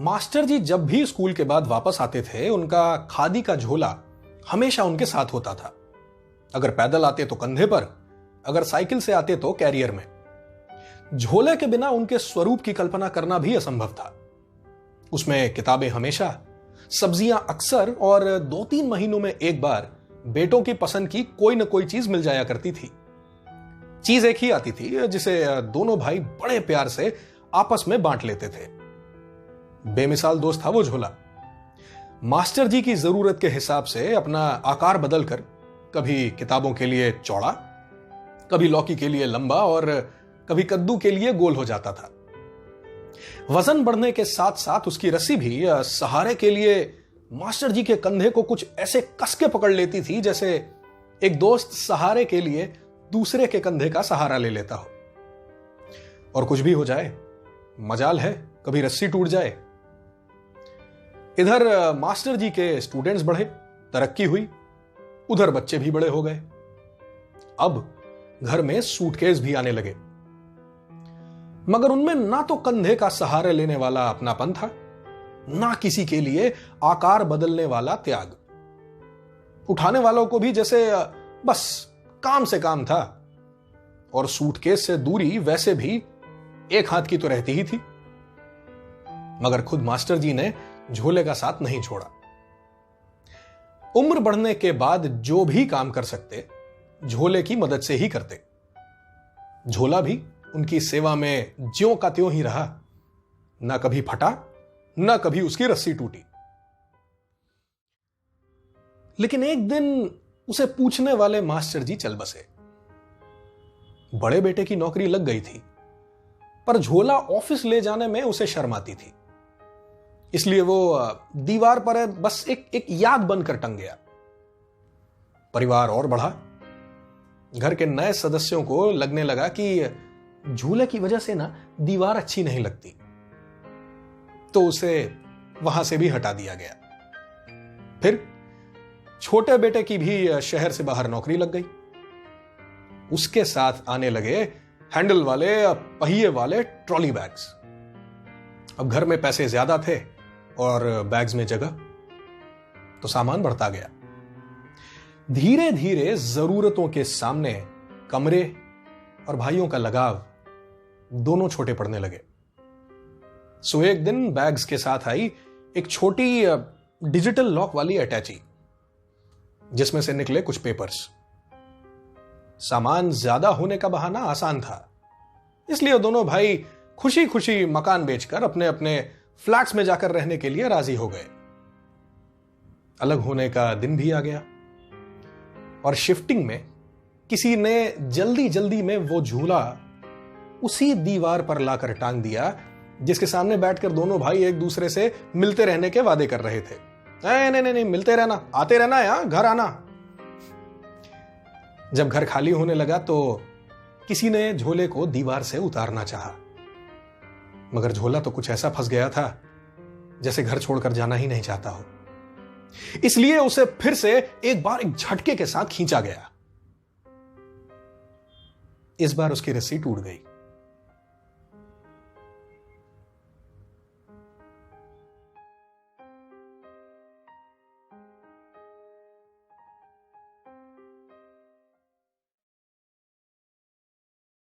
Master जी जब भी school के बाद वापस आते थे, उनका खादी का झोला हमेशा उनके साथ होता था। अगर पैदल आते तो कंधे पर, अगर साइकिल से आते तो कैरियर में। झोले के बिना उनके स्वरूप की कल्पना करना भी असंभव था। उसमें किताबें हमेशा, सब्जियां अक्सर और 2-3 महीनों में एक बार बेटों की पसंद की कोई न कोई चीज मिल जाया करती थी। चीज एक ही आती थी जिसे दोनों भाई बड़े प्यार से आपस में बांट लेते थे। बेमिसाल दोस्त था वो झोला। मास्टर जी की जरूरत के हिसाब से अपना आकार बदलकर कभी किताबों के लिए चौड़ा, कभी लौकी के लिए लंबा और कभी कद्दू के लिए गोल हो जाता था। वजन बढ़ने के साथ साथ उसकी रस्सी भी सहारे के लिए मास्टर जी के कंधे को कुछ ऐसे कस के पकड़ लेती थी जैसे एक दोस्त सहारे के लिए दूसरे के कंधे का सहारा ले लेता हो। और कुछ भी हो जाए, मजाल है कभी रस्सी टूट जाए। इधर मास्टर जी के स्टूडेंट्स बढ़े, तरक्की हुई, उधर बच्चे भी बड़े हो गए। अब घर में सूटकेस भी आने लगे, मगर उनमें ना तो कंधे का सहारा लेने वाला अपनापन था, ना किसी के लिए आकार बदलने वाला त्याग। उठाने वालों को भी जैसे बस काम से काम था, और सूटकेस से दूरी वैसे भी एक हाथ की तो रहती ही थी। मगर खुद मास्टर जी ने झोले का साथ नहीं छोड़ा। उम्र बढ़ने के बाद जो भी काम कर सकते, झोले की मदद से ही करते। झोला भी उनकी सेवा में ज्यों का त्यों ही रहा, ना कभी फटा, ना कभी उसकी रस्सी टूटी। लेकिन एक दिन उसे पूछने वाले मास्टर जी चल बसे। बड़े बेटे की नौकरी लग गई थी, पर झोला ऑफिस ले जाने में उसे शर्म आती थी, इसलिए वो दीवार पर बस एक याद बनकर टंग गया। परिवार और बढ़ा। घर के नए सदस्यों को लगने लगा कि झूले की वजह से ना दीवार अच्छी नहीं लगती, तो उसे वहां से भी हटा दिया गया। फिर छोटे बेटे की भी शहर से बाहर नौकरी लग गई। उसके साथ आने लगे हैंडल वाले, पहिए वाले ट्रॉली बैग्स। अब घर में पैसे ज्यादा थे और बैग्स में जगह, तो सामान बढ़ता गया। धीरे धीरे जरूरतों के सामने कमरे और भाइयों का लगाव दोनों छोटे पड़ने लगे। सो एक दिन बैग्स के साथ आई एक छोटी डिजिटल लॉक वाली अटैची, जिसमें से निकले कुछ पेपर्स। सामान ज्यादा होने का बहाना आसान था, इसलिए दोनों भाई खुशी खुशी मकान बेचकर अपने अपने फ्लैट्स में जाकर रहने के लिए राजी हो गए। अलग होने का दिन भी आ गया, और शिफ्टिंग में किसी ने जल्दी जल्दी में वो झूला उसी दीवार पर लाकर टांग दिया जिसके सामने बैठकर दोनों भाई एक दूसरे से मिलते रहने के वादे कर रहे थे। नहीं नहीं नहीं, मिलते रहना, आते रहना, यहां घर आना। जब घर खाली होने लगा तो किसी ने झोले को दीवार से उतारना चाहा, मगर झोला तो कुछ ऐसा फंस गया था जैसे घर छोड़कर जाना ही नहीं चाहता हो। इसलिए उसे फिर से एक बार एक झटके के साथ खींचा गया। इस बार उसकी रस्सी टूट गई।